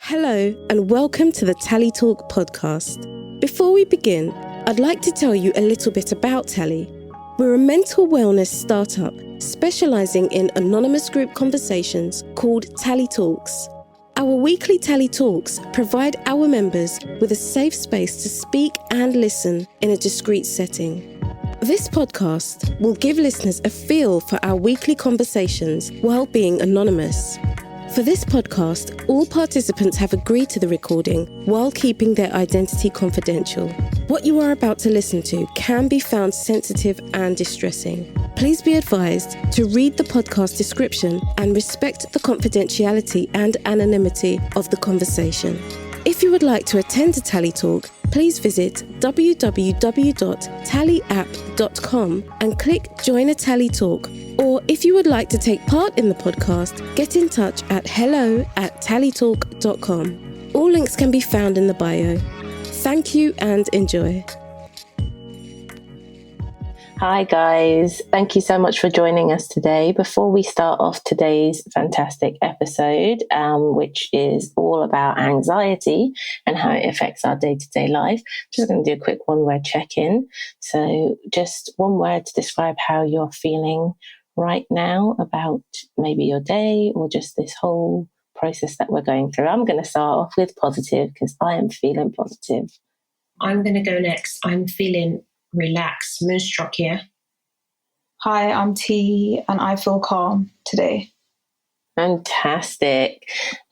Hello and welcome to the Tally Talk podcast. Before we begin, I'd like to tell you a little bit about Tally. We're a mental wellness startup specialising in anonymous group conversations called Tally Talks. Our weekly Tally Talks provide our members with a safe space to speak and listen in a discreet setting. This podcast will give listeners a feel for our weekly conversations while being anonymous. For this podcast, all participants have agreed to the recording while keeping their identity confidential. What you are about to listen to can be found sensitive and distressing. Please be advised to read the podcast description and respect the confidentiality and anonymity of the conversation. If you would like to attend a Tally Talk, please visit www.tallyapp.com and click Join a Tally Talk. Or if you would like to take part in the podcast, get in touch at hello@tallytalk.com. All links can be found in the bio. Thank you and enjoy. Hi guys, thank you so much for joining us today. Before we start off today's fantastic episode, which is all about anxiety and how it affects our day-to-day life, I'm just going to do a quick one-word check-in. So just one word to describe how you're feeling right now about maybe your day or just this whole process that we're going through. I'm going to start off with positive because I am feeling positive. I'm going to go next. I'm feeling relaxed. Moonstruck here. Hi, I'm T and I feel calm today. Fantastic.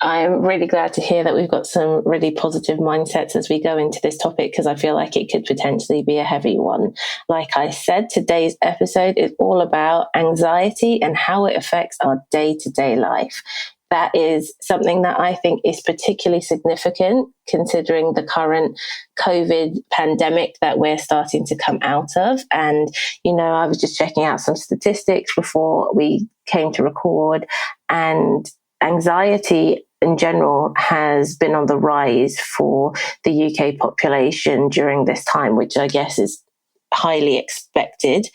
I'm really glad to hear that we've got some really positive mindsets as we go into this topic because I feel like it could potentially be a heavy one. Like I said, today's episode is all about anxiety and how it affects our day-to-day life. That is something that I think is particularly significant considering the current COVID pandemic that we're starting to come out of. And, I was just checking out some statistics before we came to record, and anxiety in general has been on the rise for the UK population during this time, which I guess is highly expected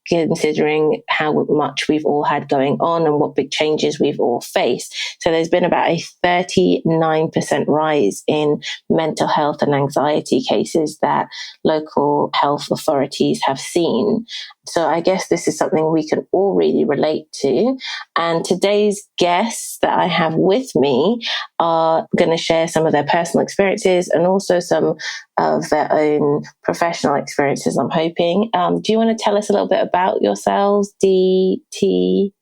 considering how much we've all had going on and what big changes we've all faced. So there's been about a 39% rise in mental health and anxiety cases that local health authorities have seen. So I guess this is something we can all really relate to. And today's guests that I have with me are going to share some of their personal experiences and also some of their own professional experiences, I'm hoping. Do you want to tell us a little bit about yourselves, D, T?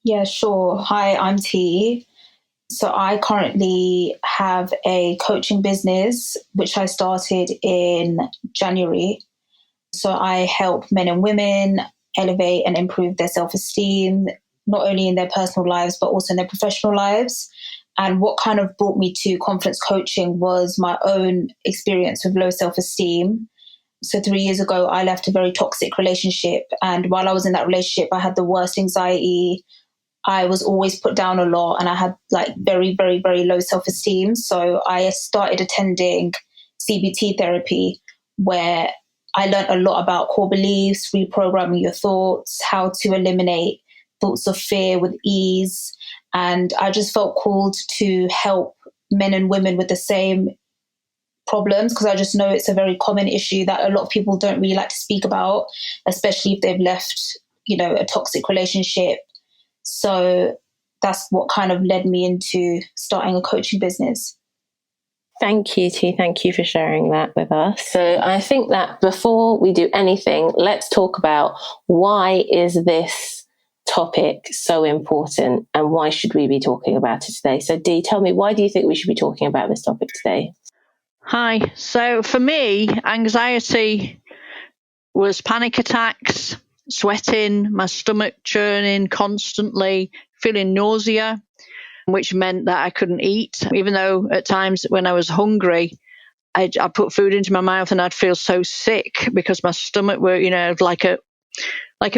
Yeah, sure. Hi, I'm T. So I currently have a coaching business, which I started in January. So I help men and women elevate and improve their self-esteem, not only in their personal lives, but also in their professional lives. And what kind of brought me to confidence coaching was my own experience with low self-esteem. So 3 years ago, I left a very toxic relationship. And while I was in that relationship, I had the worst anxiety. I was always put down a lot and I had very, very, very low self-esteem. So I started attending CBT therapy where I learned a lot about core beliefs, reprogramming your thoughts, how to eliminate thoughts of fear with ease. And I just felt called to help men and women with the same problems because I just know it's a very common issue that a lot of people don't really like to speak about, especially if they've left, a toxic relationship. So that's what kind of led me into starting a coaching business. Thank you, T. Thank you for sharing that with us. So I think that before we do anything, let's talk about why is this topic so important and why should we be talking about it today? So D, tell me, why do you think we should be talking about this topic today? Hi. So for me, anxiety was panic attacks, sweating, my stomach churning constantly, feeling nausea, which meant that I couldn't eat, even though at times when I was hungry, I put food into my mouth and I'd feel so sick because my stomach were, like a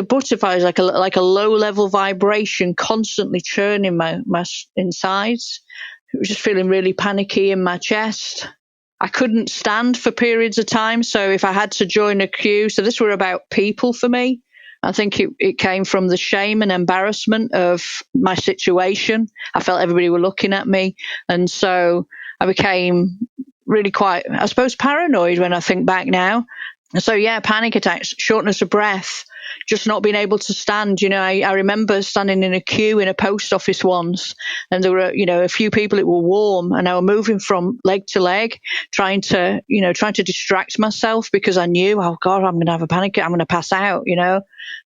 butterfly, like a low level vibration, constantly churning my insides. It was just feeling really panicky in my chest. I couldn't stand for periods of time. So if I had to join a queue, so this were about people for me. I think it came from the shame and embarrassment of my situation. I felt everybody were looking at me. And so I became really quite, I suppose, paranoid when I think back now. So, yeah, panic attacks, shortness of breath, just not being able to stand. I remember standing in a queue in a post office once, and there were, a few people. It were warm, and I were moving from leg to leg, trying to distract myself, because I knew, oh God, I'm going to have a panic. I'm going to pass out,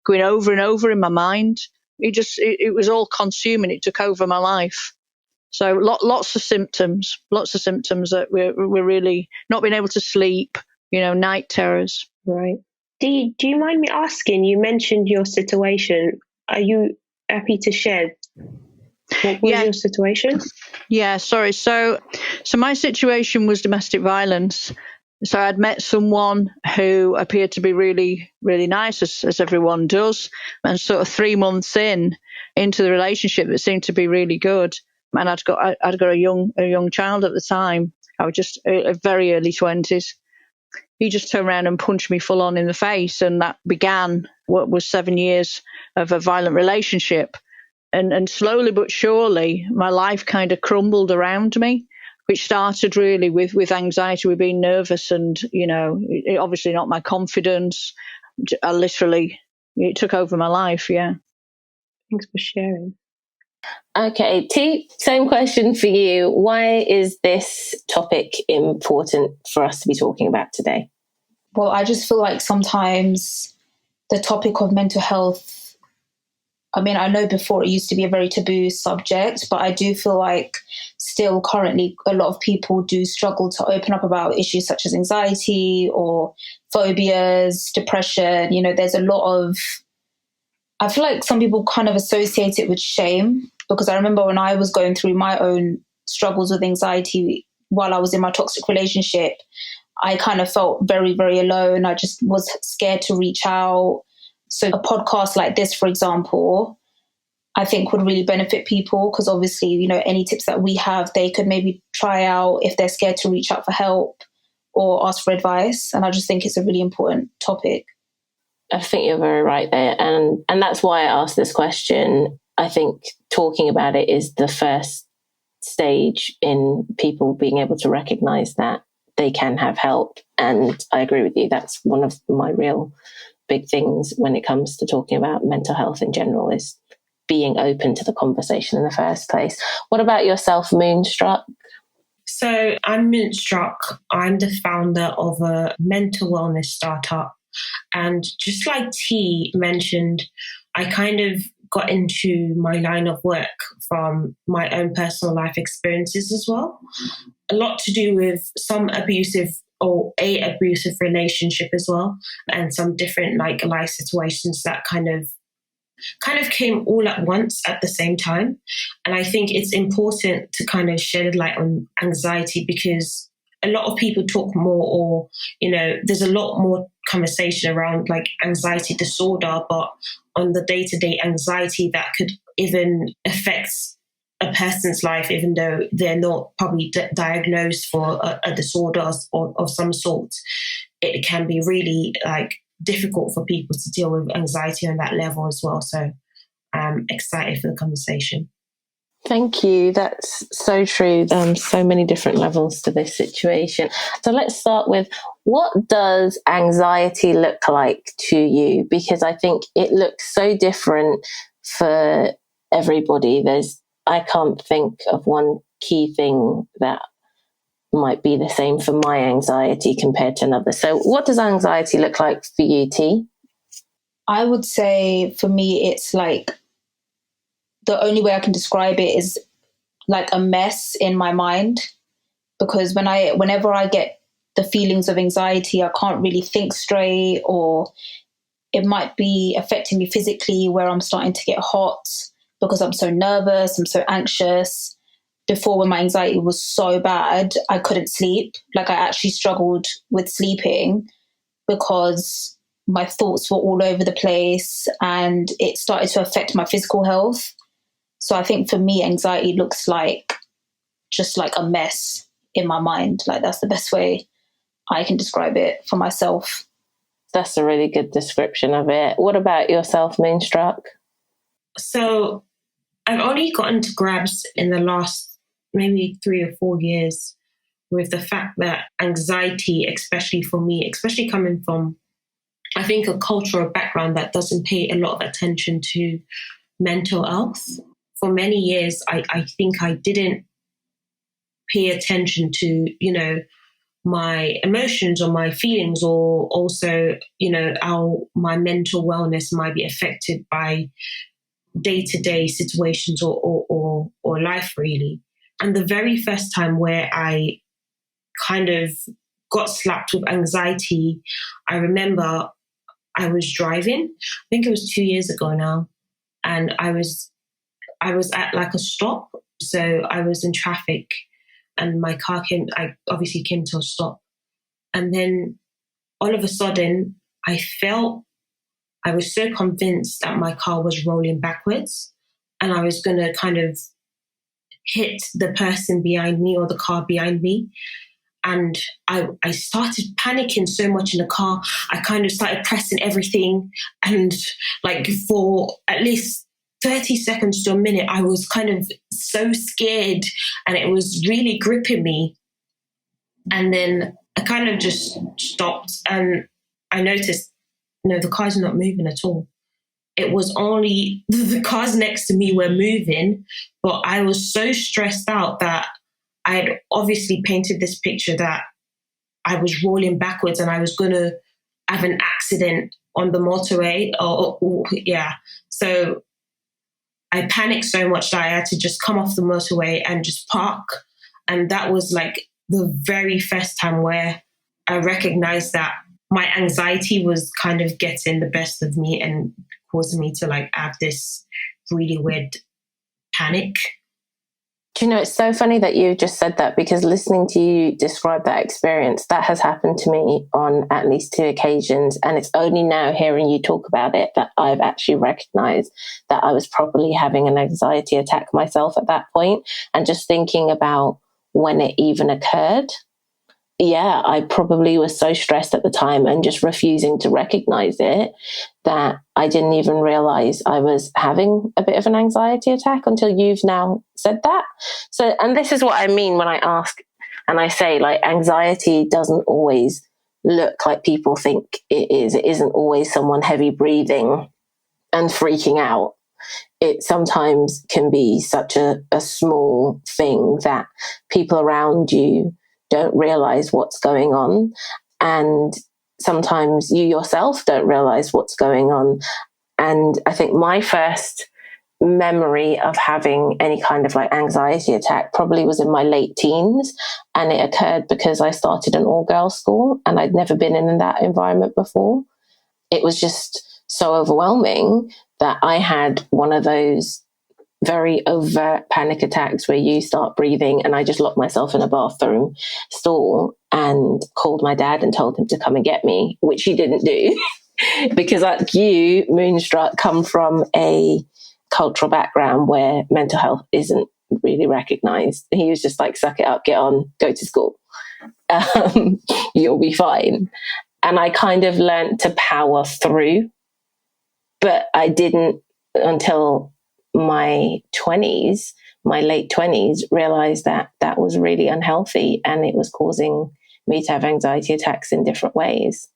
going over and over in my mind. It was all consuming. It took over my life. So lots of symptoms that we're really not being able to sleep, night terrors. Right. Do you mind me asking, you mentioned your situation. Are you happy to share? What was your situation? Yeah, sorry. So my situation was domestic violence. So I'd met someone who appeared to be really, really nice, as everyone does. And sort of 3 months into the relationship, it seemed to be really good. And I'd got a young child at the time. I was just very early 20s. He just turned around and punched me full on in the face, and that began what was 7 years of a violent relationship. And slowly but surely, my life kind of crumbled around me, which started really with anxiety, with being nervous, and it obviously not my confidence. It took over my life. Yeah. Thanks for sharing. Okay, T, same question for you. Why is this topic important for us to be talking about today? Well, I just feel like sometimes the topic of mental health, I mean, I know before it used to be a very taboo subject, but I do feel like still currently a lot of people do struggle to open up about issues such as anxiety or phobias, depression. There's a lot of, I feel like some people kind of associate it with shame, because I remember when I was going through my own struggles with anxiety while I was in my toxic relationship, I kind of felt very, very alone. I just was scared to reach out. So a podcast like this, for example, I think would really benefit people, because obviously, any tips that we have, they could maybe try out if they're scared to reach out for help or ask for advice. And I just think it's a really important topic. I think you're very right there. And that's why I asked this question. I think talking about it is the first stage in people being able to recognize that they can have help. And I agree with you. That's one of my real big things when it comes to talking about mental health in general, is being open to the conversation in the first place. What about yourself, Moonstruck? So I'm Moonstruck. I'm the founder of a mental wellness startup. And just like T mentioned, I kind of got into my line of work from my own personal life experiences as well. A lot to do with some abusive relationship as well, and some different life situations that kind of came all at once at the same time. And I think it's important to kind of shed a light on anxiety, because a lot of people talk more, or there's a lot more conversation around anxiety disorder, but on the day-to-day anxiety that could even affect a person's life, even though they're not probably diagnosed for a disorder of some sort, it can be really difficult for people to deal with anxiety on that level as well. So I'm excited for the conversation. Thank you. That's so true. So many different levels to this situation. So let's start with, what does anxiety look like to you? Because I think it looks so different for everybody. I can't think of one key thing that might be the same for my anxiety compared to another. So what does anxiety look like for you, T? I would say for me, it's the only way I can describe it is like a mess in my mind, because whenever I get the feelings of anxiety, I can't really think straight, or it might be affecting me physically, where I'm starting to get hot because I'm so nervous, I'm so anxious. Before, when my anxiety was so bad, I couldn't sleep. I actually struggled with sleeping because my thoughts were all over the place, and it started to affect my physical health. So I think for me, anxiety looks just like a mess in my mind. That's the best way I can describe it for myself. That's a really good description of it. What about yourself, Moonstruck? So I've only gotten to grabs in the last maybe 3 or 4 years with the fact that anxiety, especially for me, especially coming from, I think, a cultural background that doesn't pay a lot of attention to mental health. For many years, I think I didn't pay attention to, my emotions or my feelings, or also, how my mental wellness might be affected by day-to-day situations or life, really. And the very first time where I kind of got slapped with anxiety, I remember I was driving. I think it was 2 years ago now, and I was at like a stop. So I was in traffic, and my car I obviously came to a stop. And then all of a sudden, I was so convinced that my car was rolling backwards and I was going to kind of hit the person behind me or the car behind me. And I started panicking so much in the car. I kind of started pressing everything. And like for at least 30 seconds to a minute, I was kind of so scared and it was really gripping me. And then I kind of just stopped and I noticed, the car's not moving at all. It was only the cars next to me were moving, but I was so stressed out that I had obviously painted this picture that I was rolling backwards and I was going to have an accident on the motorway. So I panicked so much that I had to just come off the motorway and just park. And that was like the very first time where I recognized that my anxiety was kind of getting the best of me and causing me to like have this really weird panic. Do you know, it's so funny that you just said that, because listening to you describe that experience, that has happened to me on at least 2 occasions. And it's only now hearing you talk about it that I've actually recognized that I was probably having an anxiety attack myself at that point. And just thinking about when it even occurred. Yeah, I probably was so stressed at the time and just refusing to recognize it that I didn't even realize I was having a bit of an anxiety attack until you've now said that. So, and this is what I mean when I ask and I say, like, anxiety doesn't always look like people think it is. It isn't always someone heavy breathing and freaking out. It sometimes can be such a small thing that people around you don't realize what's going on. And sometimes you yourself don't realize what's going on. And I think my first memory of having any kind of like anxiety attack probably was in my late teens. And it occurred because I started an all-girls school and I'd never been in that environment before. It was just so overwhelming that I had one of those very overt panic attacks where you start breathing, and I just locked myself in a bathroom stall and called my dad and told him to come and get me, which he didn't do because, like you, Moonstruck, come from a cultural background where mental health isn't really recognized. He was just like, suck it up, get on, go to school. You'll be fine. And I kind of learned to power through, but I didn't until my late 20s, realized that that was really unhealthy and it was causing me to have anxiety attacks in different ways.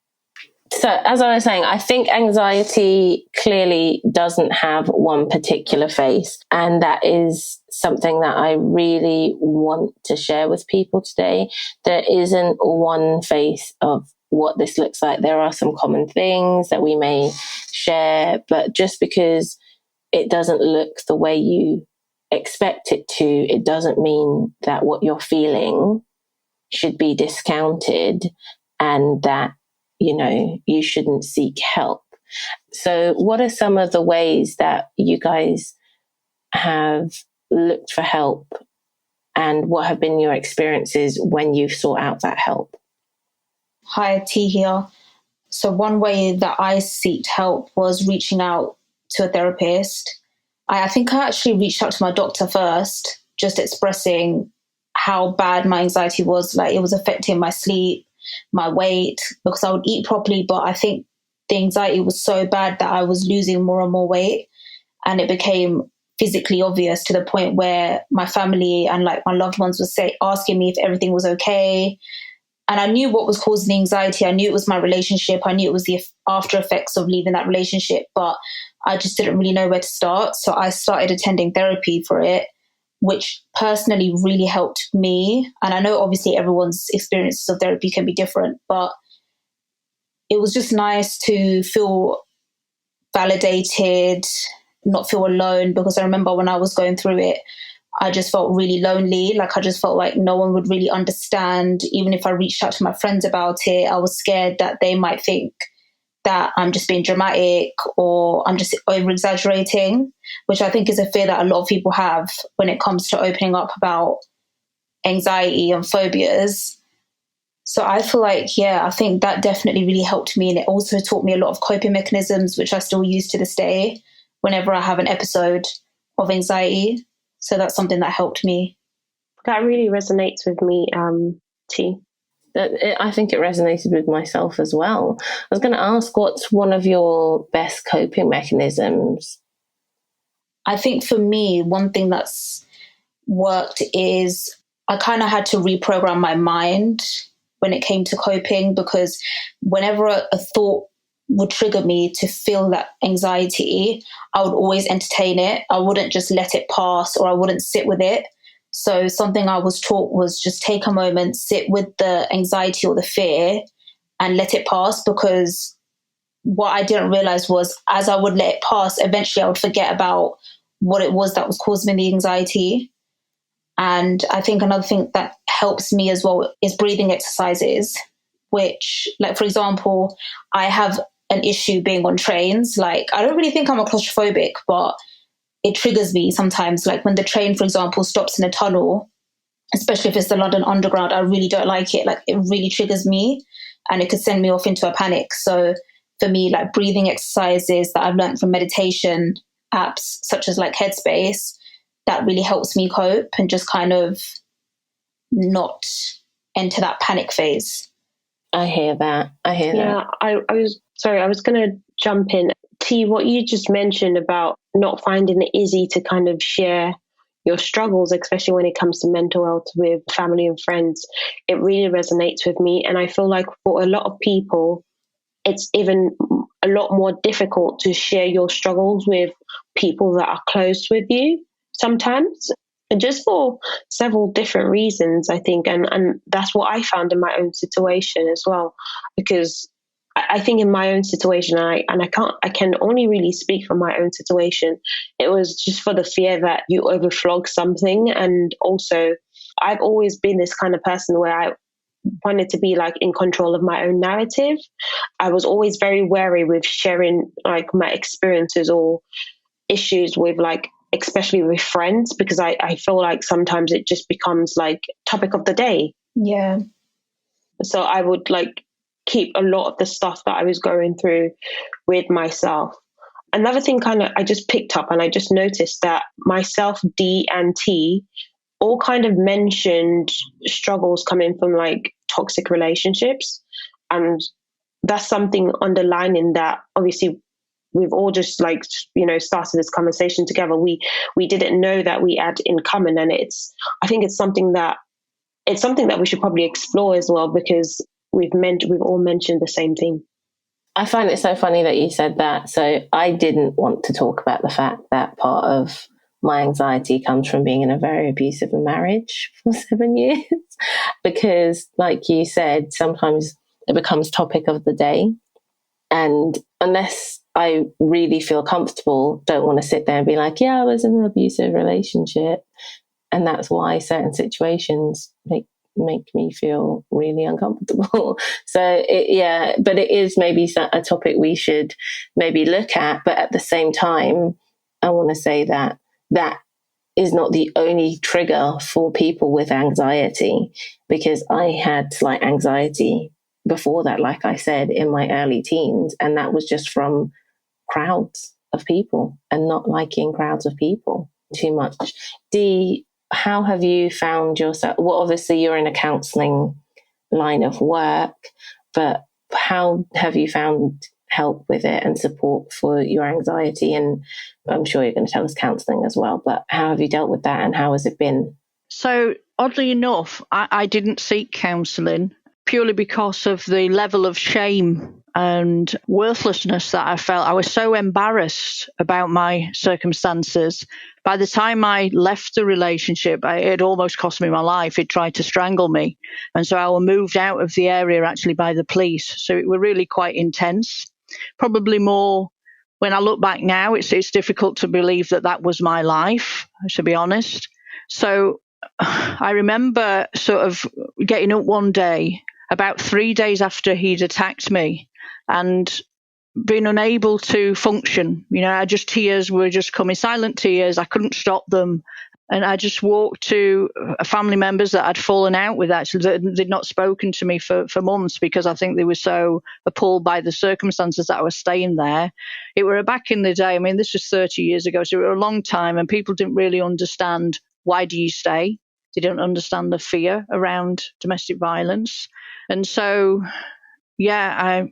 So as I was saying, I think anxiety clearly doesn't have one particular face, and that is something that I really want to share with people today. There isn't one face of what this looks like. There are some common things that we may share, but just because it doesn't look the way you expect it to, it doesn't mean that what you're feeling should be discounted and that, you shouldn't seek help. So what are some of the ways that you guys have looked for help, and what have been your experiences when you've sought out that help? Hi, T here. So one way that I sought help was reaching out to a therapist. I think I actually reached out to my doctor first, just expressing how bad my anxiety was. Like, it was affecting my sleep. my weight, because I would eat properly, but I think the anxiety was so bad that I was losing more and more weight, and it became physically obvious to the point where my family and like my loved ones would asking me if everything was okay. And I knew what was causing the anxiety. I knew it was my relationship. I knew it was the after effects of leaving that relationship, but I just didn't really know where to start. So I started attending therapy for it, which personally really helped me. And I know obviously everyone's experiences of therapy can be different, but it was just nice to feel validated, not feel alone, because I remember when I was going through it, I just felt really lonely. Like I just felt like no one would really understand. Even if I reached out to my friends about it, I was scared that they might think that I'm just being dramatic or I'm just over exaggerating, which I think is a fear that a lot of people have when it comes to opening up about anxiety and phobias. So I feel like, I think that definitely really helped me. And it also taught me a lot of coping mechanisms, which I still use to this day whenever I have an episode of anxiety. So that's something that helped me. That really resonates with me, T. I think it resonated with myself as well. I was going to ask, what's one of your best coping mechanisms? I think for me, one thing that's worked is I kind of had to reprogram my mind when it came to coping, because whenever a thought would trigger me to feel that anxiety, I would always entertain it. I wouldn't just let it pass, or I wouldn't sit with it. So something I was taught was just take a moment, sit with the anxiety or the fear and let it pass, because what I didn't realize was as I would let it pass, eventually I would forget about what it was that was causing me the anxiety. And I think another thing that helps me as well is breathing exercises, which, like, for example, I have an issue being on trains. Like, I don't really think I'm a claustrophobic, but it triggers me sometimes. Like when the train, for example, stops in a tunnel, especially if it's the London Underground, I really don't like it. Like it really triggers me and it could send me off into a panic. So for me, like breathing exercises that I've learned from meditation apps, such as like Headspace, that really helps me cope and just kind of not enter that panic phase. I hear that. Yeah, I was going to jump in. T, what you just mentioned about not finding it easy to kind of share your struggles, especially when it comes to mental health with family and friends, it really resonates with me. And I feel like for a lot of people, it's even a lot more difficult to share your struggles with people that are close with you sometimes, and just for several different reasons, I think. And that's what I found in my own situation as well, because I think in my own situation, I can only really speak from my own situation. It was just for the fear that you overflog something. And also I've always been this kind of person where I wanted to be like in control of my own narrative. I was always very wary with sharing like my experiences or issues with like, especially with friends, because I feel like sometimes it just becomes like topic of the day. Yeah. So I would like keep a lot of the stuff that I was going through with myself. Another thing kind of I just picked up and I just noticed that myself, D and T all kind of mentioned struggles coming from like toxic relationships. And that's something underlining that obviously we've all just like, started this conversation together. We didn't know that we had in common. And I think it's something that we should probably explore as well, because we've all mentioned the same thing. I find it so funny that you said that. So I didn't want to talk about the fact that part of my anxiety comes from being in a very abusive marriage for 7 years, because like you said, sometimes it becomes topic of the day. And unless I really feel comfortable, don't want to sit there and be like, yeah, I was in an abusive relationship. And that's why certain situations make me feel really uncomfortable. So but it is maybe a topic we should maybe look at. But at the same time, I want to say that is not the only trigger for people with anxiety, because I had slight anxiety before that, like I said, in my early teens. And that was just from crowds of people and not liking crowds of people too much. Dee, how have you found yourself? Well, obviously you're in a counselling line of work, but how have you found help with it and support for your anxiety? And I'm sure you're going to tell us counselling as well, but how have you dealt with that and how has it been? So oddly enough, I didn't seek counselling purely because of the level of shame and worthlessness that I felt. I was so embarrassed about my circumstances. By the time I left the relationship, it almost cost me my life. It tried to strangle me. And so I was moved out of the area actually by the police. So it were really quite intense. Probably more, when I look back now, it's difficult to believe that was my life, to be honest. So I remember sort of getting up one day, about 3 days after he'd attacked me, and being unable to function. Tears were just coming, silent tears. I couldn't stop them. And I just walked to family members that I'd fallen out with, actually. They'd not spoken to me for months because I think they were so appalled by the circumstances that I was staying there. It were back in the day, I mean, this was 30 years ago, so it were a long time, and people didn't really understand, why do you stay? They don't understand the fear around domestic violence. And so, yeah,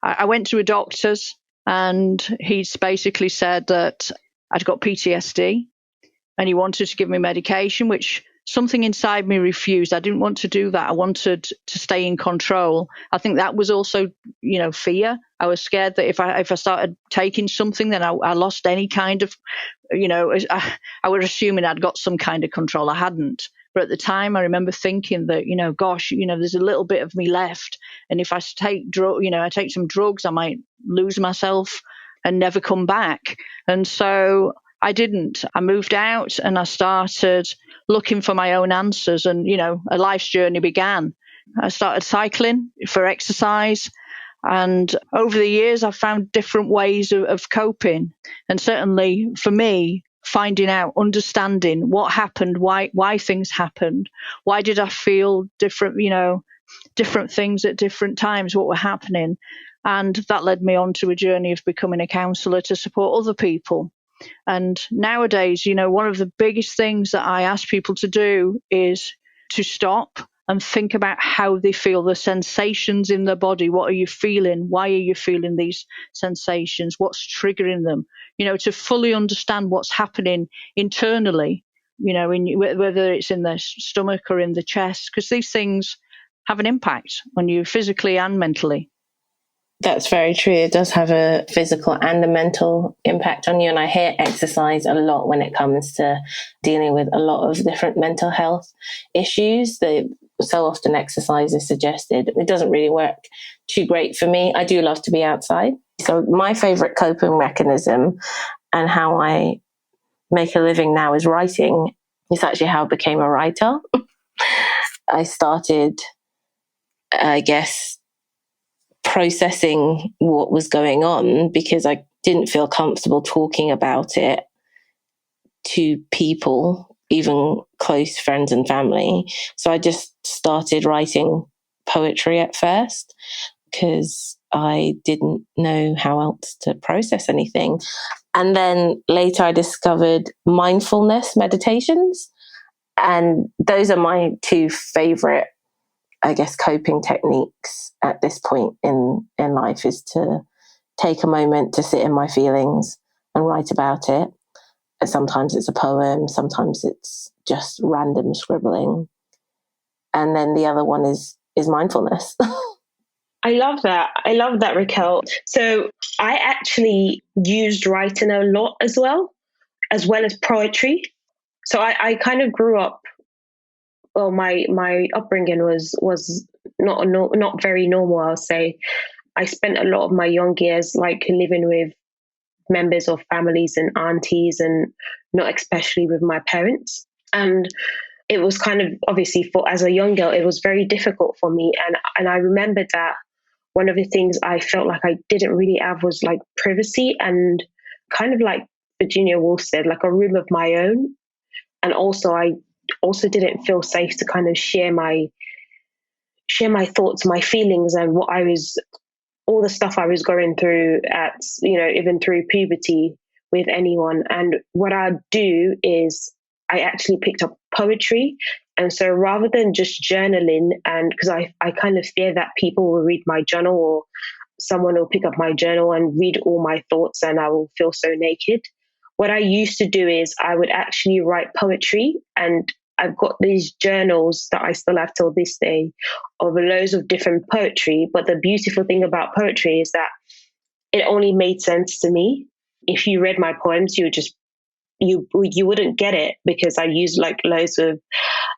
I went to a doctor's, and he's basically said that I'd got PTSD, and he wanted to give me medication, which something inside me refused. I didn't want to do that. I wanted to stay in control. I think that was also, fear. I was scared that if I started taking something, then I lost any kind of, I was assuming I'd got some kind of control. I hadn't. But at the time, I remember thinking that, there's a little bit of me left. And if I take some drugs, I might lose myself and never come back. And so I didn't. I moved out and I started looking for my own answers, and, a life's journey began. I started cycling for exercise. And over the years, I've found different ways of coping. And certainly for me, finding out, understanding what happened, why things happened, why did I feel different things at different times, what were happening. And that led me on to a journey of becoming a counsellor to support other people. And nowadays, one of the biggest things that I ask people to do is to stop and think about how they feel, the sensations in their body. What are you feeling? Why are you feeling these sensations? What's triggering them? To fully understand what's happening internally, whether it's in the stomach or in the chest, because these things have an impact on you physically and mentally. That's very true. It does have a physical and a mental impact on you. And I hear exercise a lot when it comes to dealing with a lot of different mental health issues. So often exercise is suggested. It doesn't really work too great for me. I do love to be outside. So my favorite coping mechanism and how I make a living now is writing. It's actually how I became a writer. I started, I guess, processing what was going on because I didn't feel comfortable talking about it to people, even close friends and family. So I just started writing poetry at first because I didn't know how else to process anything. And then later I discovered mindfulness meditations. And those are my two favorite, I guess, coping techniques at this point in life, is to take a moment to sit in my feelings and write about it. And sometimes it's a poem, sometimes it's just random scribbling. And then the other one is mindfulness. I love that, Raquel. So I actually used writing a lot as well as poetry. So I kind of grew up, well, my upbringing was not very normal, I'll say. I spent a lot of my young years living with members of families and aunties, and not especially with my parents. And it was kind of, obviously, as a young girl, it was very difficult for me. And I remember that one of the things I felt like I didn't really have was privacy, and kind of like Virginia Woolf said, a room of my own. And also I didn't feel safe to kind of share my thoughts, my feelings, and all the stuff I was going through even through puberty with anyone. And what I'd do is I actually picked up poetry And so rather than just journaling, and because I kind of fear that people will read my journal, or someone will pick up my journal and read all my thoughts and I will feel so naked. What I used to do is I would actually write poetry, and I've got these journals that I still have till this day of loads of different poetry. But the beautiful thing about poetry is that it only made sense to me. If you read my poems, you wouldn't get it, because I use like loads of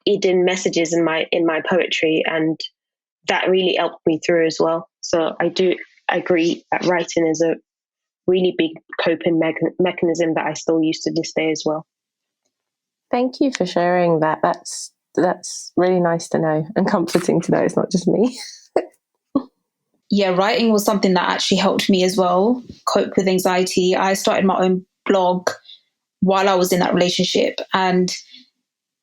hidden messages in my poetry, and that really helped me through as well. So I do agree that writing is a really big coping mechanism that I still use to this day as well. Thank you for sharing that. That's really nice to know, and comforting to know it's not just me. Yeah, writing was something that actually helped me as well cope with anxiety. I started my own blog while I was in that relationship, and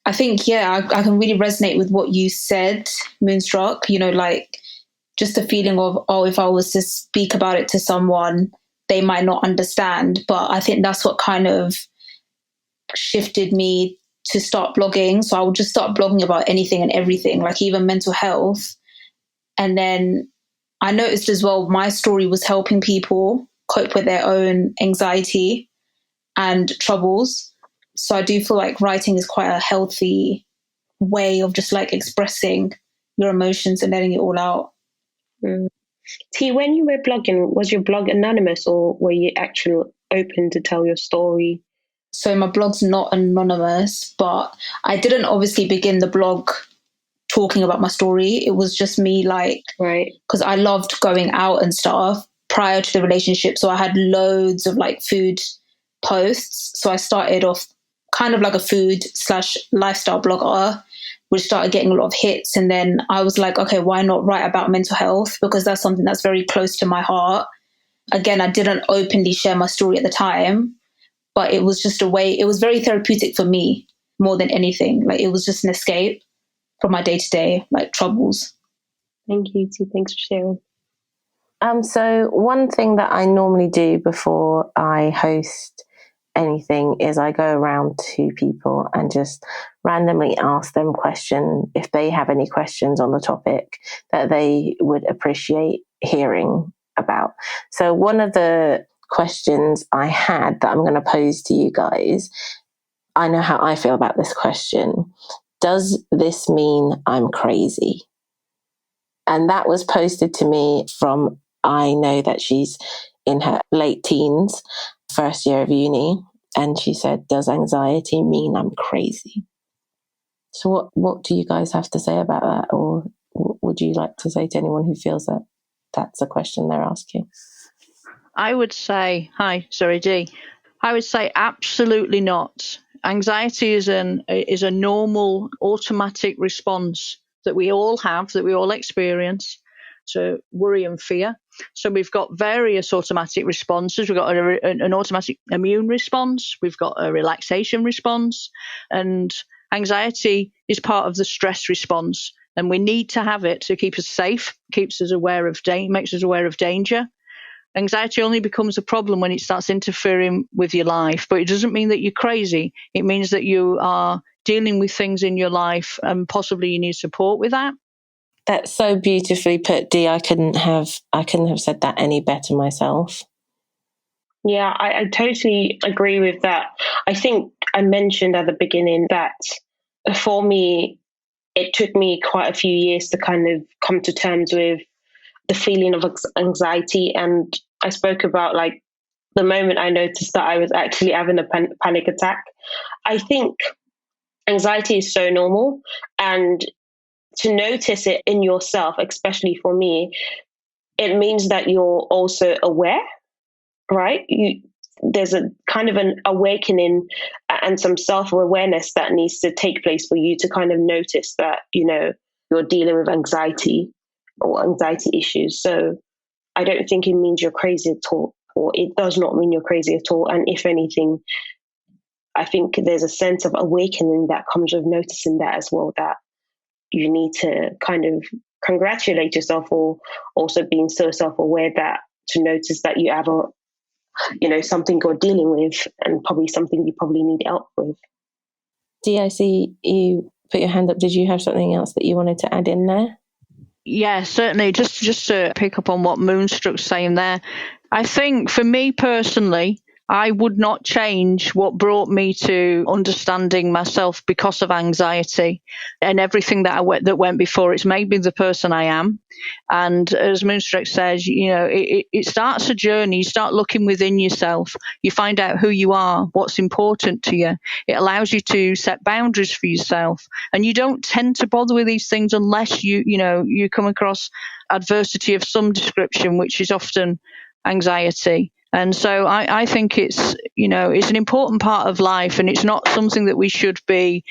I think, I can really resonate with what you said, Moonstruck. Like just the feeling of, if I was to speak about it to someone, they might not understand. But I think that's what kind of shifted me to start blogging. So I would just start blogging about anything and everything, like even mental health. And then I noticed as well, my story was helping people cope with their own anxiety and troubles. So I do feel like writing is quite a healthy way of just like expressing your emotions and letting it all out. T, when you were blogging, was your blog anonymous, or were you actually open to tell your story? So my blog's not anonymous, but I didn't obviously begin the blog talking about my story. It was just me, like, right, because I loved going out and stuff prior to the relationship. So I had loads of like food posts. So I started off kind of like a food/lifestyle blogger, which started getting a lot of hits. And then I was like, okay, why not write about mental health? Because that's something that's very close to my heart. Again, I didn't openly share my story at the time, but it was just a way, it was very therapeutic for me more than anything. Like it was just an escape from my day-to-day like troubles. Thank you, T. Thanks for sharing. So one thing that I normally do before I host anything is I go around to people and just randomly ask them questions if they have any questions on the topic that they would appreciate hearing about. So one of the questions I had that I'm going to pose to you guys, I know how I feel about this question. Does this mean I'm crazy? And that was posted to me from, I know that she's in her late teens, first year of uni. And she said, does anxiety mean I'm crazy? So what do you guys have to say about that? Or would you like to say to anyone who feels that that's a question they're asking? I would say, Dee. I would say absolutely not. Anxiety is a normal automatic response that we all have, that we all experience, to worry and fear. So we've got various automatic responses. We've got an automatic immune response. We've got a relaxation response. And anxiety is part of the stress response. And we need to have it to keep us safe, keeps us aware of makes us aware of danger. Anxiety only becomes a problem when it starts interfering with your life, but it doesn't mean that you're crazy. It means that you are dealing with things in your life and possibly you need support with that. That's so beautifully put, Dee. I couldn't have said that any better myself. Yeah, I totally agree with that. I think I mentioned at the beginning that for me, it took me quite a few years to kind of come to terms with the feeling of anxiety. And I spoke about like the moment I noticed that I was actually having a panic attack. I think anxiety is so normal, and to notice it in yourself, especially for me, it means that you're also aware, right? There's a kind of an awakening and some self-awareness that needs to take place for you to kind of notice that, you're dealing with anxiety or anxiety issues. So I don't think it means you're crazy at all, or it does not mean you're crazy at all. And if anything, I think there's a sense of awakening that comes with noticing that as well, that you need to kind of congratulate yourself, or also being so self-aware that to notice that you have something you're dealing with, and probably something you probably need help with. Dee, I see you put your hand up. Did you have something else that you wanted to add in there? Yeah, certainly. Just to pick up on what Moonstruck's saying there, I think for me personally, I would not change what brought me to understanding myself because of anxiety and everything that went before. It's made me the person I am. And as Moonstruck says, it starts a journey. You start looking within yourself. You find out who you are, what's important to you. It allows you to set boundaries for yourself. And you don't tend to bother with these things unless you come across adversity of some description, which is often anxiety. And so I think it's an important part of life, and it's not something that we should be,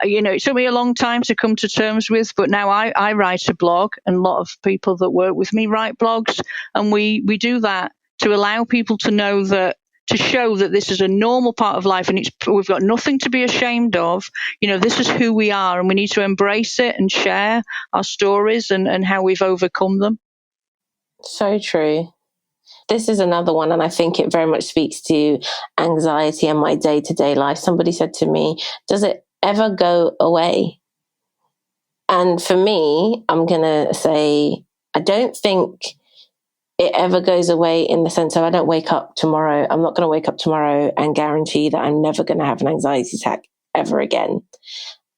it took me a long time to come to terms with, but now I write a blog, and a lot of people that work with me write blogs, and we do that to allow people to know that, to show that this is a normal part of life, and we've got nothing to be ashamed of. This is who we are, and we need to embrace it and share our stories and how we've overcome them. So true. This is another one, and I think it very much speaks to anxiety and my day-to-day life. Somebody said to me, does it ever go away? And for me, I'm going to say, I don't think it ever goes away, in the sense of, I don't wake up tomorrow. I'm not going to wake up tomorrow and guarantee that I'm never going to have an anxiety attack ever again,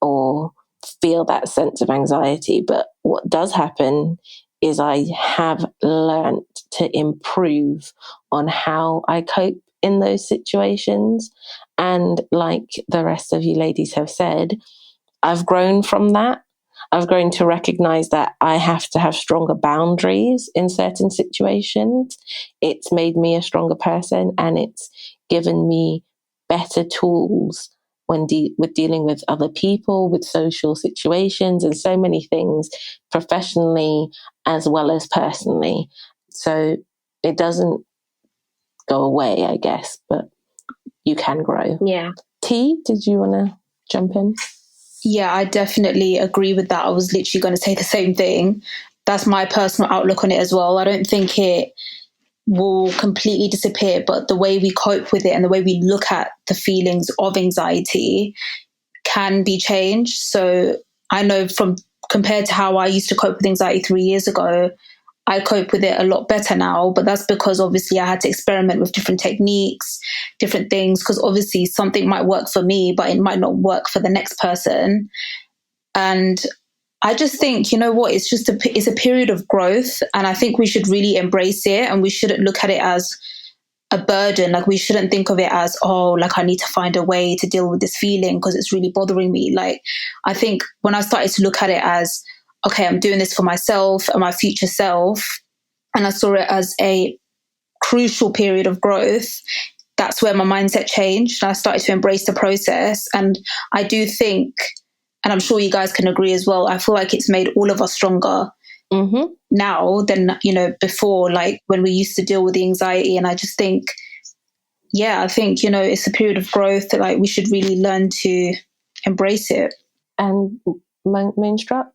or feel that sense of anxiety. But what does happen is I have learned to improve on how I cope in those situations. And like the rest of you ladies have said, I've grown from that. I've grown to recognize that I have to have stronger boundaries in certain situations. It's made me a stronger person, and it's given me better tools when with dealing with other people, with social situations, and so many things, professionally as well as personally. So it doesn't go away, I guess, but you can grow. Yeah. T, did you want to jump in? Yeah, I definitely agree with that. I was literally going to say the same thing. That's my personal outlook on it as well. I don't think it will completely disappear, but the way we cope with it and the way we look at the feelings of anxiety can be changed. So I know compared to how I used to cope with anxiety 3 years ago, I cope with it a lot better now. But that's because obviously I had to experiment with different techniques, different things, because obviously something might work for me, but it might not work for the next person. And I just think, you know what, it's a period of growth, and I think we should really embrace it, and we shouldn't look at it as a burden. Like, we shouldn't think of it as, oh, like I need to find a way to deal with this feeling because it's really bothering me. Like, I think when I started to look at it as, okay, I'm doing this for myself and my future self, and I saw it as a crucial period of growth, that's where my mindset changed. And I started to embrace the process. And I do think, and I'm sure you guys can agree as well, I feel like it's made all of us stronger now than, before, like when we used to deal with the anxiety. And I just think, I think, it's a period of growth that, like, we should really learn to embrace it. And Moonstruck?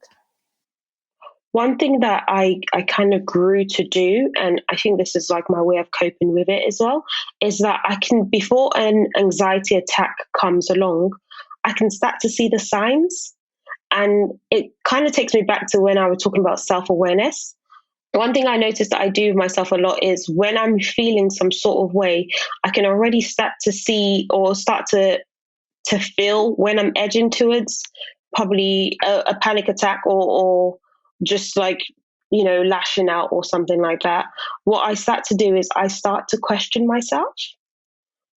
One thing that I kind of grew to do, and I think this is like my way of coping with it as well, is that I can, before an anxiety attack comes along, I can start to see the signs. And it kind of takes me back to when I was talking about self-awareness. One thing I noticed that I do with myself a lot is when I'm feeling some sort of way, I can already start to see or start to feel when I'm edging towards probably a panic attack or just like, lashing out or something like that. What I start to do is I start to question myself.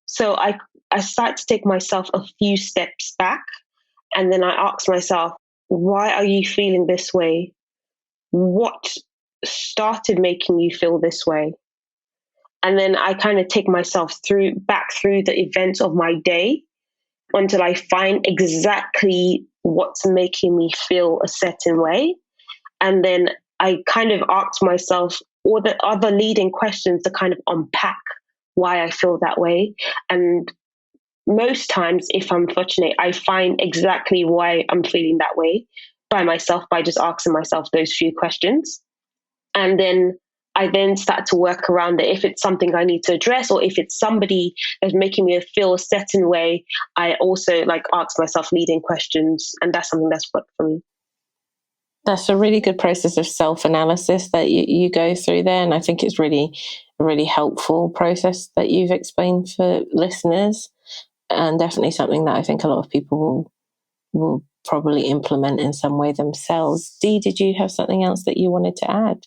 So I start to take myself a few steps back, and then I ask myself, why are you feeling this way? What started making you feel this way? And then I kind of take myself back through the events of my day until I find exactly what's making me feel a certain way. And then I kind of ask myself all the other leading questions to kind of unpack why I feel that way. And most times, if I'm fortunate, I find exactly why I'm feeling that way by myself, by just asking myself those few questions. And then I then start to work around it. If it's something I need to address, or if it's somebody that's making me feel a certain way, I also like ask myself leading questions, and that's something that's worked for me. That's a really good process of self-analysis that you go through there, and I think it's really a really helpful process that you've explained for listeners, and definitely something that I think a lot of people will probably implement in some way themselves. Dee, did you have something else that you wanted to add?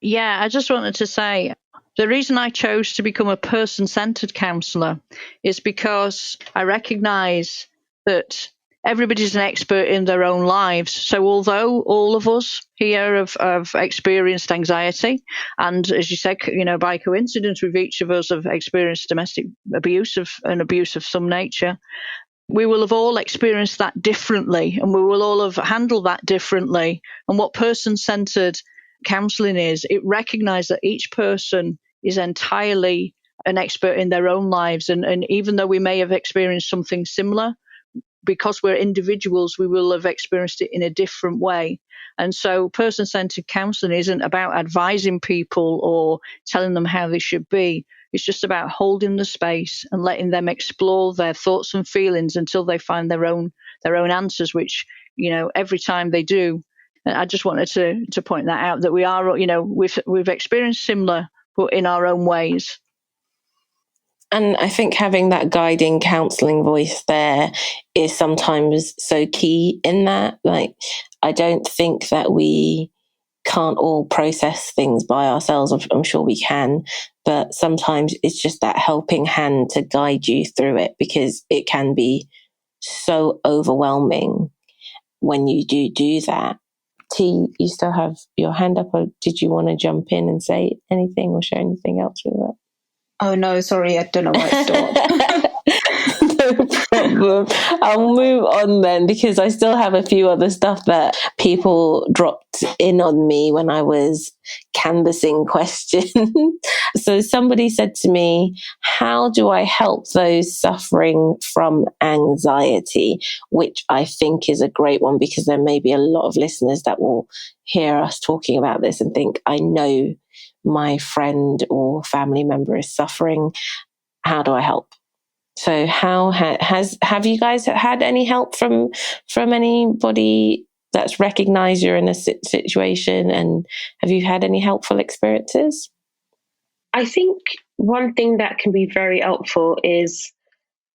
Yeah, I just wanted to say the reason I chose to become a person-centered counsellor is because I recognise that everybody's an expert in their own lives. So although all of us here have experienced anxiety, and as you said, by coincidence, with each of us have experienced domestic abuse of some nature, we will have all experienced that differently, and we will all have handled that differently. And what person-centered counselling is, it recognises that each person is entirely an expert in their own lives. And even though we may have experienced something similar, because we're individuals, we will have experienced it in a different way. And so person-centered counselling isn't about advising people or telling them how they should be. It's just about holding the space and letting them explore their thoughts and feelings until they find their own answers, which, every time they do. And I just wanted to point that out, that we are, we've experienced similar, but in our own ways. And I think having that guiding counselling voice there is sometimes so key in that. Like, I don't think that we can't all process things by ourselves. I'm sure we can, but sometimes it's just that helping hand to guide you through it, because it can be so overwhelming when you do that. T, you still have your hand up, or did you want to jump in and say anything or share anything else with that? Oh no, sorry, I don't know why it stopped. No problem. I'll move on then, because I still have a few other stuff that people dropped in on me when I was canvassing questions. So somebody said to me, how do I help those suffering from anxiety? Which I think is a great one, because there may be a lot of listeners that will hear us talking about this and think, I know my friend or family member is suffering. How do I help? So how have you guys had any help from anybody that's recognized you're in a situation, and have you had any helpful experiences? I think one thing that can be very helpful is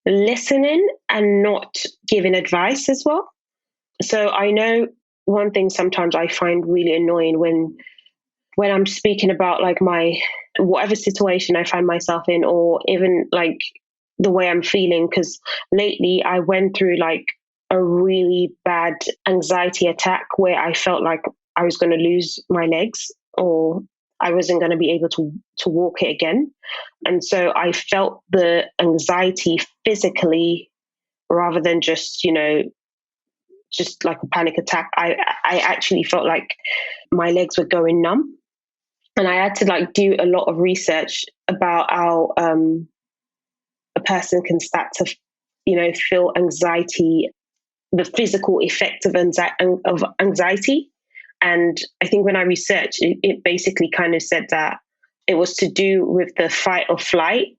listening and not giving advice as well. So I know one thing sometimes I find really annoying when I'm speaking about like my whatever situation I find myself in, or even like the way I'm feeling, because lately I went through like a really bad anxiety attack where I felt like I was going to lose my legs, or I wasn't going to be able to walk it again. And so I felt the anxiety physically rather than just like a panic attack. I actually felt like my legs were going numb. And I had to like do a lot of research about how a person can start to, feel anxiety, the physical effect of anxiety. And I think when I researched, it basically kind of said that it was to do with the fight or flight.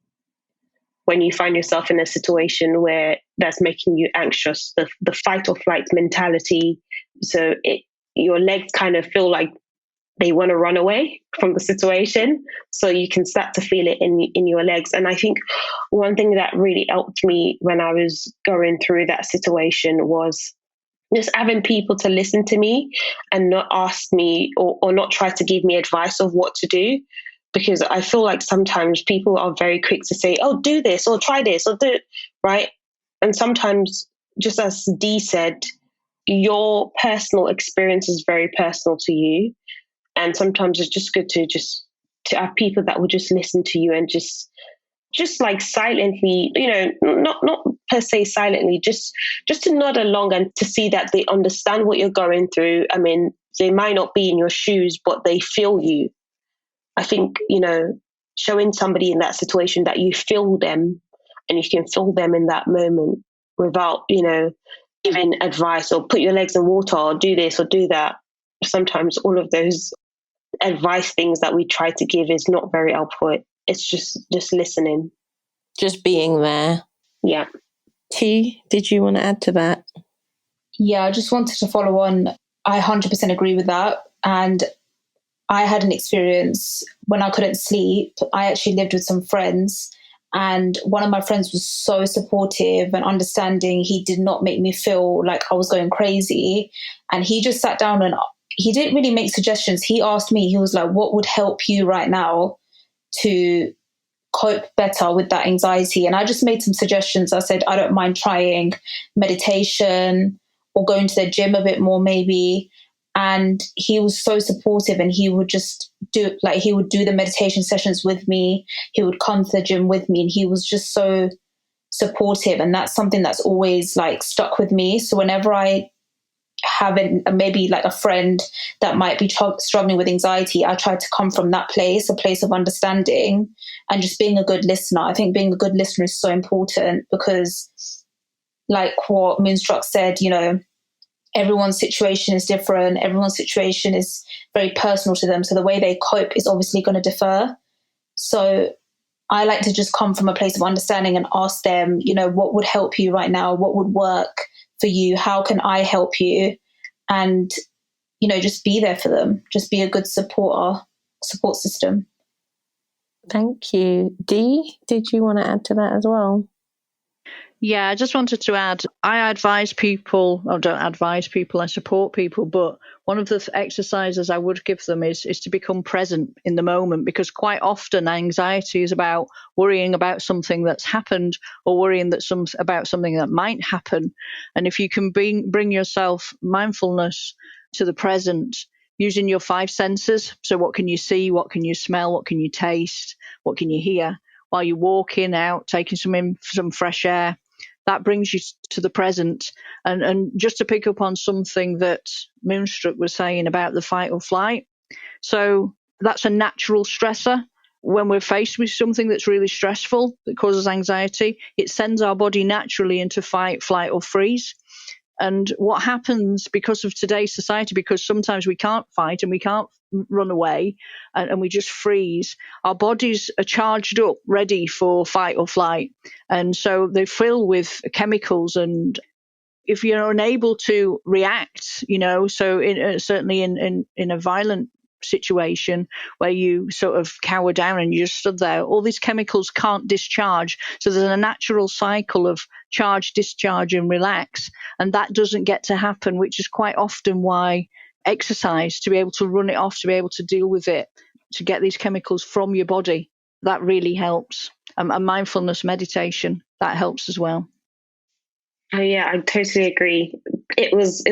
When you find yourself in a situation where that's making you anxious, the fight or flight mentality. So your legs kind of feel like they want to run away from the situation. So you can start to feel it in your legs. And I think one thing that really helped me when I was going through that situation was just having people to listen to me and not ask me or not try to give me advice of what to do. Because I feel like sometimes people are very quick to say, oh, do this or try this or do it, right? And sometimes, just as Dee said, your personal experience is very personal to you. And sometimes it's just good to have people that will just listen to you and just like silently, not per se silently, just to nod along and to see that they understand what you're going through. I mean, they might not be in your shoes, but they feel you. I think, showing somebody in that situation that you feel them and you can feel them in that moment without, giving advice or put your legs in water or do this or do that. Sometimes all of those advice things that we try to give is not very helpful. It's just listening. Just being there. Yeah. T, did you want to add to that? Yeah, I just wanted to follow on. I 100% agree with that. And I had an experience when I couldn't sleep. I actually lived with some friends, and one of my friends was so supportive and understanding. He did not make me feel like I was going crazy. And he just sat down and he didn't really make suggestions. He asked me, he was like, what would help you right now to cope better with that anxiety? And I just made some suggestions. I said, I don't mind trying meditation or going to the gym a bit more maybe. And he was so supportive, and he would just do the meditation sessions with me. He would come to the gym with me, and he was just so supportive. And that's something that's always like stuck with me. So whenever I have maybe like a friend that might be struggling with anxiety, I try to come from that place, a place of understanding and just being a good listener. I think being a good listener is so important because, like what Moonstruck said, you know, everyone's situation is different. Everyone's situation is very personal to them. So the way they cope is obviously going to differ. So I like to just come from a place of understanding and ask them, you know, what would help you right now? What would work for you? How can I help you? And, you know, just be there for them. Just be a good support system. Thank you. Dee, did you want to add to that as well? Yeah, I just wanted to add, I advise people, or don't advise people, I support people, but one of the exercises I would give them is to become present in the moment, because quite often anxiety is about worrying about something that's happened or worrying about something that might happen. And if you can bring yourself mindfulness to the present, using your 5 senses, so what can you see, what can you smell, what can you taste, what can you hear, while you're walking out, taking some fresh air, that brings you to the present. And just to pick up on something that Moonstruck was saying about the fight or flight. So that's a natural stressor. When we're faced with something that's really stressful, that causes anxiety, it sends our body naturally into fight, flight, or freeze. And what happens because of today's society, because sometimes we can't fight and we can't run away and we just freeze, our bodies are charged up, ready for fight or flight. And so they fill with chemicals. And if you're unable to react, you know, so certainly in a violent situation where you sort of cower down and you just stood there, all these chemicals can't discharge. So there's a natural cycle of charge, discharge, and relax. And that doesn't get to happen, which is quite often why exercise, to be able to run it off, to be able to deal with it, to get these chemicals from your body, that really helps. And mindfulness meditation, that helps as well. Oh yeah, I totally agree. It was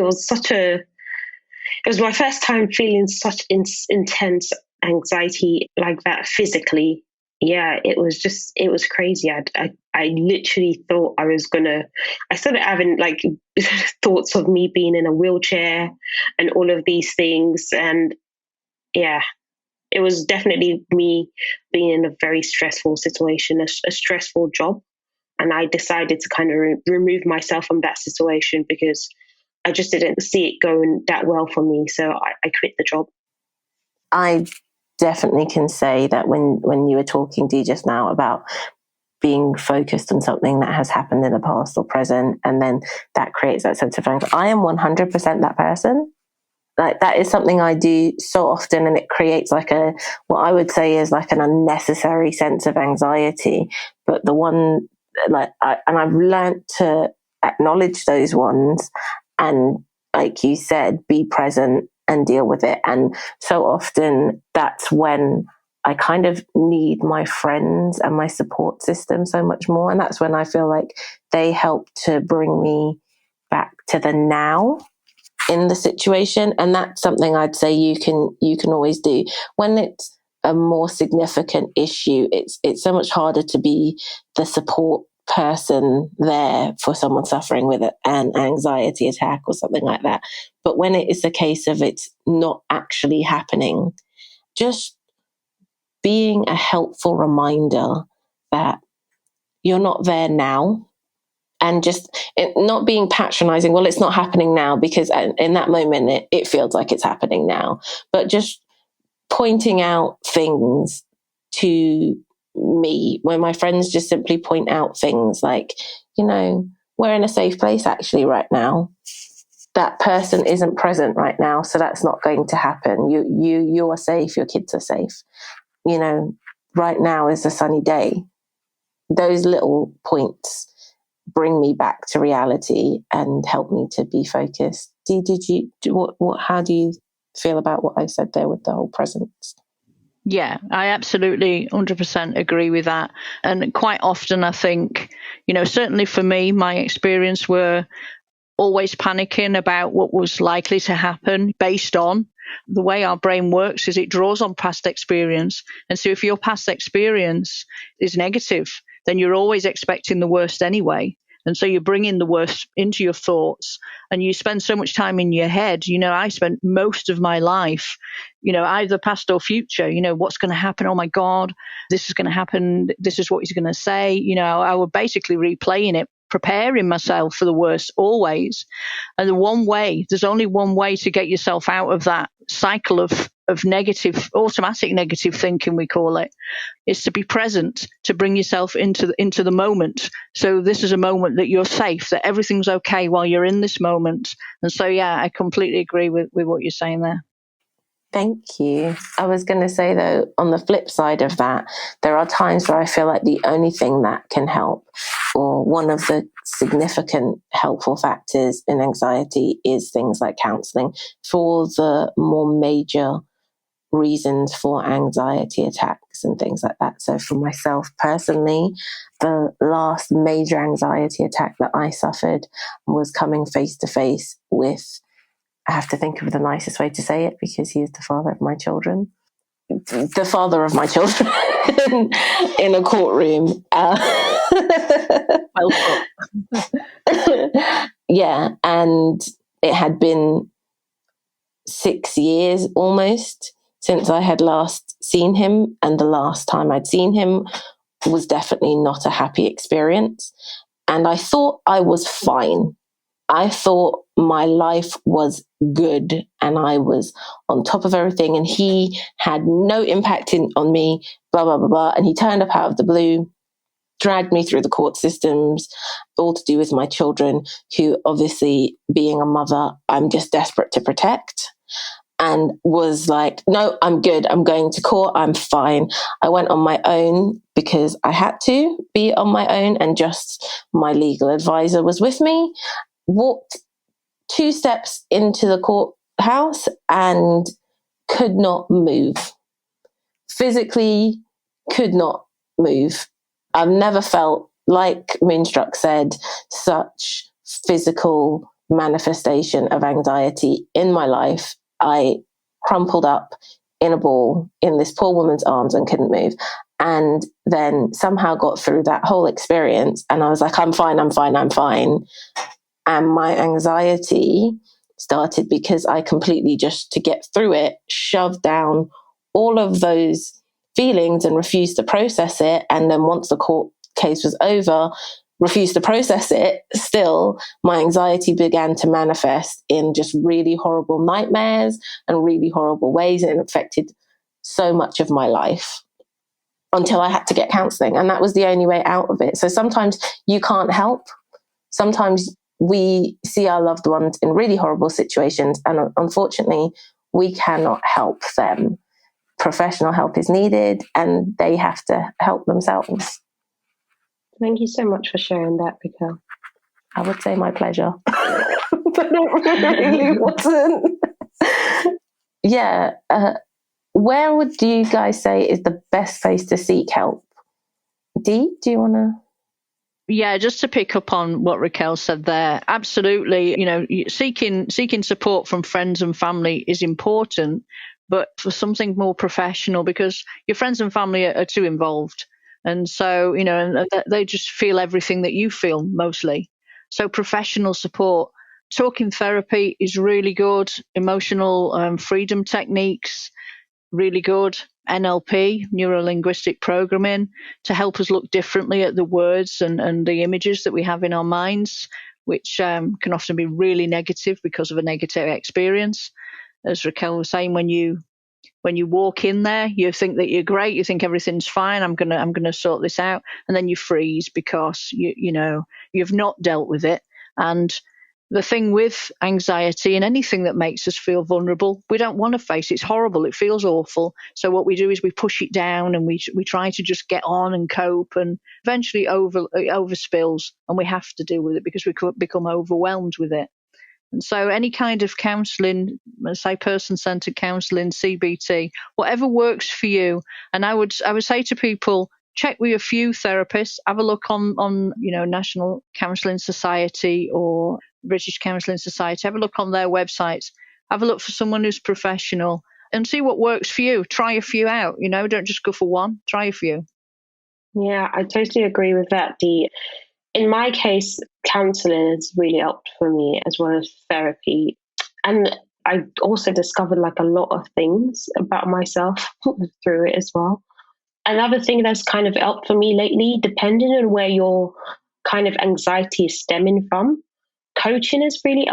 my first time feeling such intense anxiety like that physically. Yeah, it was crazy. I literally thought I started having like thoughts of me being in a wheelchair and all of these things. And yeah, it was definitely me being in a very stressful situation, a stressful job. And I decided to kind of remove myself from that situation because I just didn't see it going that well for me. So I quit the job. I definitely can say that when you were talking, Dee, just now about being focused on something that has happened in the past or present, and then that creates that sense of anxiety. I am 100% that person. Like that is something I do so often, and it creates like what I would say is like an unnecessary sense of anxiety. But the one I've learned to acknowledge those ones and, like you said, be present and deal with it. And so often that's when I kind of need my friends and my support system so much more. And that's when I feel like they help to bring me back to the now in the situation. And that's something I'd say you can always do. When it's a more significant issue, it's so much harder to be the support person there for someone suffering with an anxiety attack or something like that. But when it is a case of it's not actually happening, just being a helpful reminder that you're not there now, and just not being patronizing. Well, it's not happening now, because in that moment it feels like it's happening now, but just pointing out things to me, when my friends just simply point out things like, we're in a safe place actually right now. That person isn't present right now, so that's not going to happen. You are safe, your kids are safe. Right now is a sunny day. Those little points bring me back to reality and help me to be focused. How do you feel about what I said there with the whole presence? Yeah, I absolutely 100% agree with that. And quite often I think, certainly for me, my experience were always panicking about what was likely to happen based on the way our brain works is it draws on past experience. And so if your past experience is negative, then you're always expecting the worst anyway. And so you're bringing the worst into your thoughts and you spend so much time in your head. I spent most of my life, either past or future, what's going to happen? Oh my God, this is going to happen. This is what he's going to say. I was basically replaying it, preparing myself for the worst always. And there's only one way to get yourself out of that cycle of negative, automatic negative thinking, we call it, is to be present, to bring yourself into the moment. So this is a moment that you're safe, that everything's okay while you're in this moment. And so, yeah, I completely agree with what you're saying there. Thank you. I was going to say, though, on the flip side of that, there are times where I feel like the only thing that can help, or one of the significant helpful factors in anxiety, is things like counselling for the more major reasons for anxiety attacks and things like that. So for myself personally, the last major anxiety attack that I suffered was coming face to face with, I have to think of the nicest way to say it because he is the father of my children. The father of my children in a courtroom. Well put. Yeah, and it had been 6 years almost since I had last seen him, and the last time I'd seen him was definitely not a happy experience. And I thought I was fine. I thought my life was good and I was on top of everything, and he had no impact on me, blah, blah, blah, blah. And he turned up out of the blue, dragged me through the court systems, all to do with my children, who obviously, being a mother, I'm just desperate to protect. And was like, no, I'm good. I'm going to court. I'm fine. I went on my own because I had to be on my own, and just my legal advisor was with me. Walked 2 steps into the courthouse and could not move. Physically could not move. I've never felt, like Moonstruck said, such physical manifestation of anxiety in my life. I crumpled up in a ball in this poor woman's arms and couldn't move. And then somehow got through that whole experience. And I was like, I'm fine. And my anxiety started because I completely, just to get through it, shoved down all of those feelings and refused to process it. And then once the court case was over, refused to process it, still, my anxiety began to manifest in just really horrible nightmares and really horrible ways. And it affected so much of my life until I had to get counselling. And that was the only way out of it. So sometimes you can't help. Sometimes we see our loved ones in really horrible situations, and unfortunately, we cannot help them. Professional help is needed, and they have to help themselves. Thank you so much for sharing that, Raquel. I would say my pleasure, but it really wasn't. Yeah. Where would you guys say is the best place to seek help? Dee, do you want to? Yeah, just to pick up on what Raquel said there, absolutely. Seeking support from friends and family is important, but for something more professional, because your friends and family are too involved. And so, and they just feel everything that you feel mostly. So professional support, talking therapy is really good. Emotional freedom techniques, really good. NLP, neuro-linguistic programming, to help us look differently at the words and the images that we have in our minds, which can often be really negative because of a negative experience. As Raquel was saying, when you when you walk in there, you think that you're great, you think everything's fine, I'm gonna sort this out, and then you freeze because you've not dealt with it. And the thing with anxiety and anything that makes us feel vulnerable, we don't want to face it. It's horrible. It feels awful. So what we do is we push it down and we try to just get on and cope, and eventually it overspills, and we have to deal with it because we could become overwhelmed with it. And so any kind of counselling, say person-centred counselling, CBT, whatever works for you. And I would say to people, check with a few therapists, have a look on National Counselling Society or British Counselling Society, have a look on their websites, have a look for someone who's professional and see what works for you. Try a few out, don't just go for one, try a few. Yeah, I totally agree with that, Dee. In my case, counselling has really helped for me as well as therapy. And I also discovered a lot of things about myself through it as well. Another thing that's kind of helped for me lately, depending on where your kind of anxiety is stemming from, coaching has really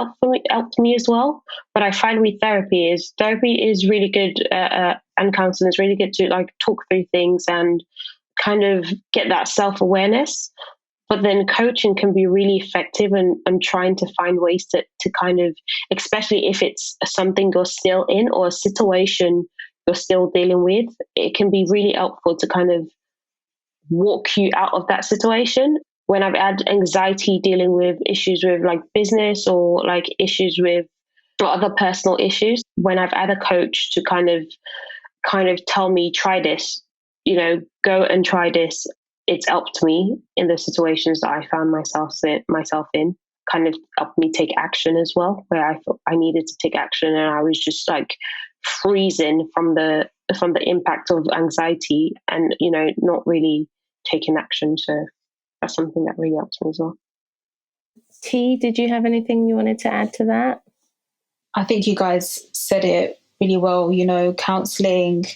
helped me as well. But I find with therapy is really good and counselling is really good to talk through things and kind of get that self-awareness. But then coaching can be really effective and trying to find ways to kind of, especially if it's something you're still in or a situation you're still dealing with, it can be really helpful to kind of walk you out of that situation. When I've had anxiety dealing with issues with business or issues with or other personal issues, when I've had a coach to kind of tell me, try this, go and try this, it's helped me in the situations that I found myself in, kind of helped me take action as well, where I thought I needed to take action and I was just freezing from the impact of anxiety and, not really taking action. So that's something that really helps me as well. T, did you have anything you wanted to add to that? I think you guys said it really well. Counselling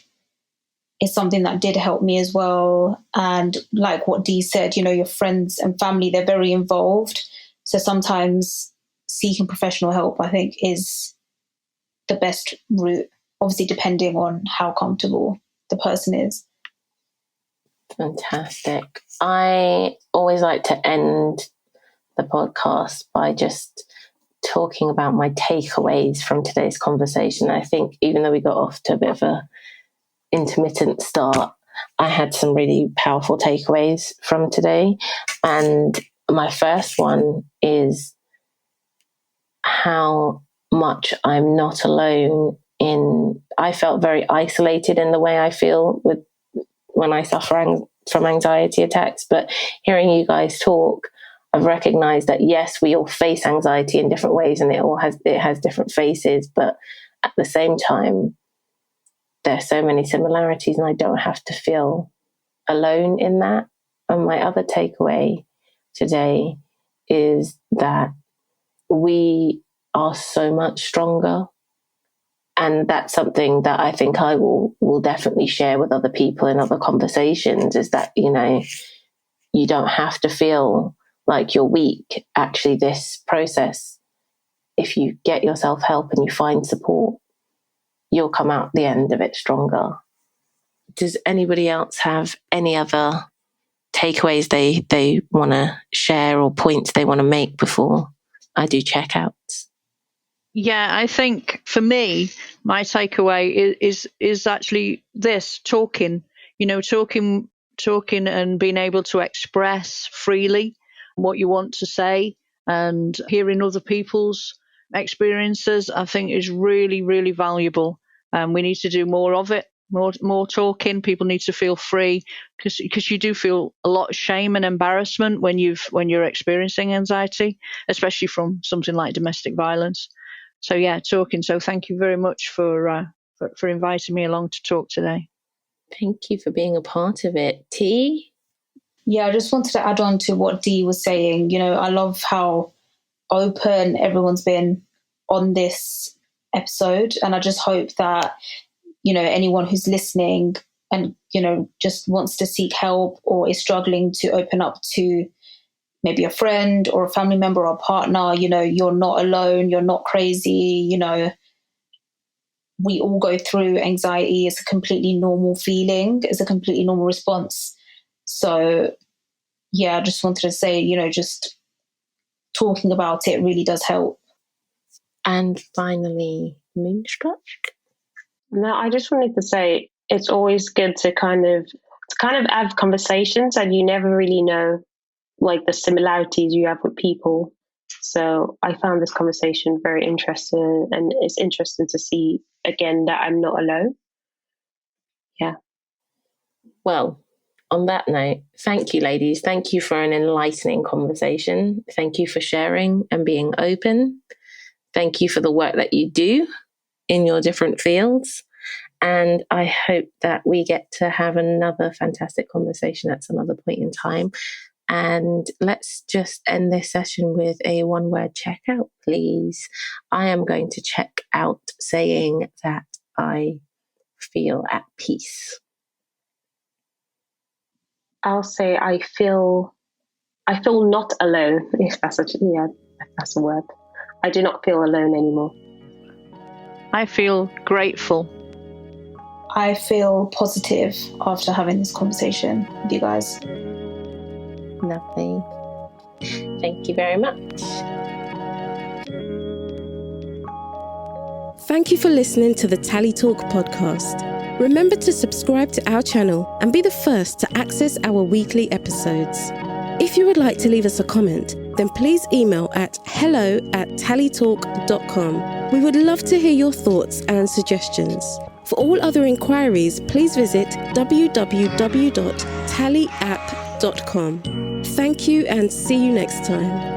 is something that did help me as well. And like what Dee said, your friends and family, they're very involved. So sometimes seeking professional help, I think, is the best route, obviously depending on how comfortable the person is. Fantastic. I always like to end the podcast by just talking about my takeaways from today's conversation. I think even though we got off to a bit of a intermittent start, I had some really powerful takeaways from today. And my first one is how much I'm not alone I felt very isolated in the way I feel when I suffer from anxiety attacks. But hearing you guys talk, I've recognized that yes, we all face anxiety in different ways and it has different faces, but at the same time, there are so many similarities and I don't have to feel alone in that. And my other takeaway today is that we are so much stronger. And that's something that I think I will definitely share with other people in other conversations, is that, you don't have to feel like you're weak. Actually, this process, if you get yourself help and you find support, you'll come out the end of it stronger. Does anybody else have any other takeaways they want to share or points they want to make before I do checkouts? Yeah, I think for me, my takeaway is actually this: talking. Talking and being able to express freely what you want to say, and hearing other people's experiences, I think is really, really valuable. We need to do more of it. More talking. People need to feel free because you do feel a lot of shame and embarrassment when you're experiencing anxiety, especially from something like domestic violence. So yeah, talking. So thank you very much for inviting me along to talk today. Thank you for being a part of it. T? Yeah, I just wanted to add on to what Dee was saying. I love how open everyone's been on this episode. And I just hope that, anyone who's listening and, just wants to seek help or is struggling to open up to maybe a friend or a family member or a partner, you're not alone, you're not crazy, we all go through anxiety. It's a completely normal feeling. It's a completely normal response. So, yeah, I just wanted to say, just talking about it really does help. And finally, Moonstruck. No, I just wanted to say it's always good to kind of have conversations, and you never really know like the similarities you have with people. So I found this conversation very interesting, and it's interesting to see again that I'm not alone. Yeah. Well, on that note, thank you, ladies. Thank you for an enlightening conversation. Thank you for sharing and being open. Thank you for the work that you do in your different fields. And I hope that we get to have another fantastic conversation at some other point in time. And let's just end this session with a one-word checkout, please. I am going to check out saying that I feel at peace. I'll say I feel not alone, if that's that's a word. I do not feel alone anymore. I feel grateful. I feel positive after having this conversation with you guys. Lovely. Thank you very much. Thank you for listening to the Tally Talk podcast. Remember to subscribe to our channel and be the first to access our weekly episodes. If you would like to leave us a comment, then please email at hello@tallytalk.com. We would love to hear your thoughts and suggestions. For all other inquiries, please visit www.tallyapp.com. Thank you and see you next time.